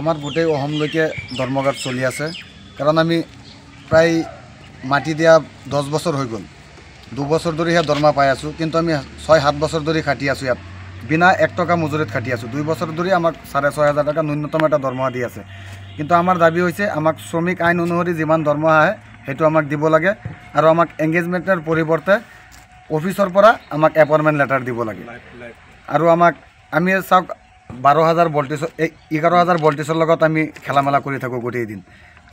আমাৰ গোটেই অসমলৈকে ধৰ্মঘট চলি আছে কাৰণ আমি প্ৰায় মাটি দিয়া 10 বছৰ হৈ গ'ল 2 বছৰ ধৰি হে দৰমহা পাই আছোঁ কিন্তু আমি 6-7 বছৰ ধৰি খাটি আছোঁ ইয়াত বিনা 1 টকা মজুৰিত খাটি আছোঁ 2 বছৰ ধৰি আমাক 6,500 টাকা ন্যূনতম এটা দৰমহা দি আছে কিন্তু আমাৰ দাবী হৈছে আমাক শ্ৰমিক আইন অনুসৰি যিমান দৰমহা আহে সেইটো আমাক দিব লাগে আৰু আমাক এংগেজমেণ্টৰ পৰিৱৰ্তে অফিচৰ পৰা আমাক এপইণ্টমেণ্ট লেটাৰ দিব লাগে আৰু আমাক আমি চাওক 12,000 ভোল্টেজ 11,000 ভোল্টেজৰ লগত আমি খেলা মেলা কৰি থাকোঁ গোটেই দিন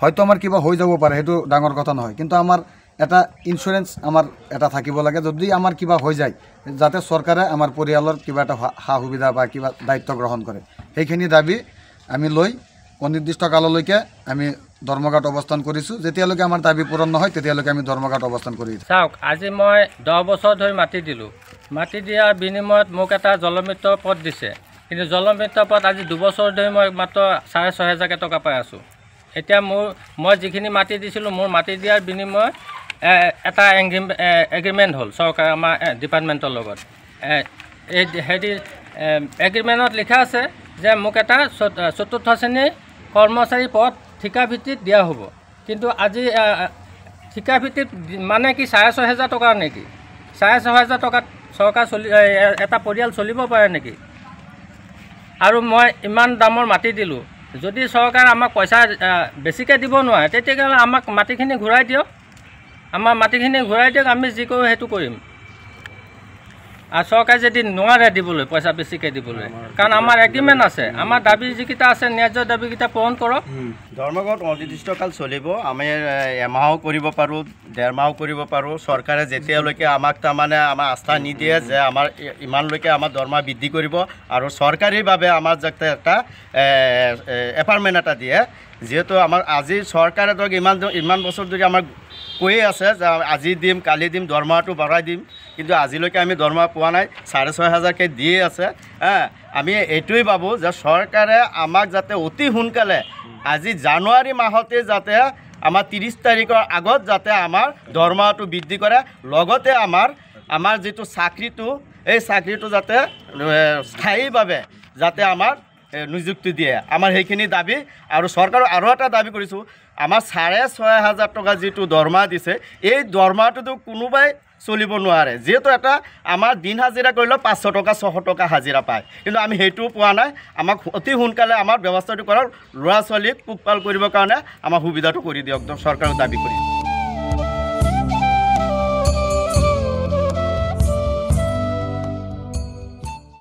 হয়তো আমাৰ কিবা হৈ যাব পাৰে সেইটো ডাঙৰ কথা নহয় কিন্তু আমাৰ এটা ইনস্যুৰেঞ্চ আমাৰ এটা থাকিব লাগে যদি আমাৰ কিবা হৈ যায় যাতে চৰকাৰে আমাৰ পৰিয়ালৰ কিবা এটা সা সুবিধা বা কিবা দায়িত্ব গ্ৰহণ কৰে সেইখিনি দাবী আমি লৈ অনিৰ্দিষ্ট কাললৈকে আমি ধৰ্মঘট অৱস্থান কৰিছোঁ যেতিয়ালৈকে আমাৰ দাবী পূৰণ নহয় তেতিয়ালৈকে আমি ধৰ্মঘট অৱস্থান কৰি চাওক আজি মই 10 বছৰ ধৰি মাটি দিলোঁ মাটি দিয়াৰ বিনিময়ত মোক এটা জলমিত্ৰ পদ দিছে কিন্তু জলমিত্ৰ পদ আজি 2 বছৰ ধৰি মই মাত্ৰ 6,500 টকা পাই আছোঁ এতিয়া মই যিখিনি মাটি দিছিলোঁ মোৰ মাটি দিয়াৰ বিনিময়ত এটা এগ্ৰিমেণ্ট হ'ল চৰকাৰ আমাৰ ডিপাৰ্টমেণ্টৰ লগত এই হেৰি এগ্ৰিমেণ্টত লিখা আছে যে মোক এটা 4ৰ্থ শ্ৰেণীৰ কৰ্মচাৰী পদ ঠিকা ভিত্তিত দিয়া হ'ব কিন্তু আজি ঠিকা ভিত্তিত মানে কি 6,500 টকা নেকি 6,500 টকাত চৰকাৰ এটা পৰিয়াল চলিব পাৰে নেকি আৰু মই ইমান দামৰ মাটি দিলোঁ যদি চৰকাৰ আমাক পইচা বেছিকৈ দিব নোৱাৰে তেতিয়াহ'লে আমাক মাটিখিনি ঘূৰাই দিয়ক আমাৰ মাটিখিনি ঘূৰাই দিয়ক আমি যি কৰোঁ সেইটো কৰিম আৰু চৰকাৰে যদি নোৱাৰে দিবলৈ পইচা বেছিকৈ দিবলৈ কাৰণ আমাৰ এগ্ৰিমেণ্ট আছে আমাৰ দাবী যিকেইটা আছে ন্যায্য দাবীকেইটা পূৰণ কৰক ধৰ্মঘট অনিৰ্দিষ্টকাল চলিব আমি এমাহো কৰিব পাৰোঁ 1.5 মাহো কৰিব পাৰোঁ চৰকাৰে যেতিয়ালৈকে আমাক তাৰমানে আমাৰ আস্থা নিদিয়ে যে আমাৰ ইমানলৈকে আমাৰ দৰমহা বৃদ্ধি কৰিব আৰু চৰকাৰীভাৱে আমাৰ যাতে এটা এপাৰ্টমেণ্ট এটা দিয়ে যিহেতু আমাৰ আজি চৰকাৰে ধৰক ইমান বছৰ ধৰি আমাক কৈয়ে আছে যে আজি দিম কালি দিম দৰমহাটো বঢ়াই দিম কিন্তু আজিলৈকে আমি দৰমহা পোৱা নাই 6,500কৈ দিয়ে আছে আমি এইটোৱেই ভাবোঁ যে চৰকাৰে আমাক যাতে অতি সোনকালে আজি জানুৱাৰী মাহতে যাতে আমাৰ 30 তাৰিখৰ আগত যাতে আমাৰ দৰমহাটো বৃদ্ধি কৰে লগতে আমাৰ যিটো চাকৰিটো এই চাকৰিটো যাতে স্থায়ীভাৱে যাতে আমাৰ নিযুক্তি দিয়ে আমাৰ সেইখিনি দাবী আৰু চৰকাৰৰ আৰু এটা দাবী কৰিছোঁ আমাৰ 6,500 টকা যিটো দৰমহা দিছে এই দৰমহাটোতো কোনোবাই চলিব নোৱাৰে যিহেতু এটা আমাৰ দিন হাজিৰা কৰিলেও 500 টকা 600 টকা হাজিৰা পায় কিন্তু আমি সেইটোও পোৱা নাই আমাক অতি সোনকালে আমাৰ ব্যৱস্থাটো কৰক ল'ৰা ছোৱালীক পোহপাল কৰিবৰ কাৰণে আমাৰ সুবিধাটো কৰি দিয়ক চৰকাৰক দাবী কৰি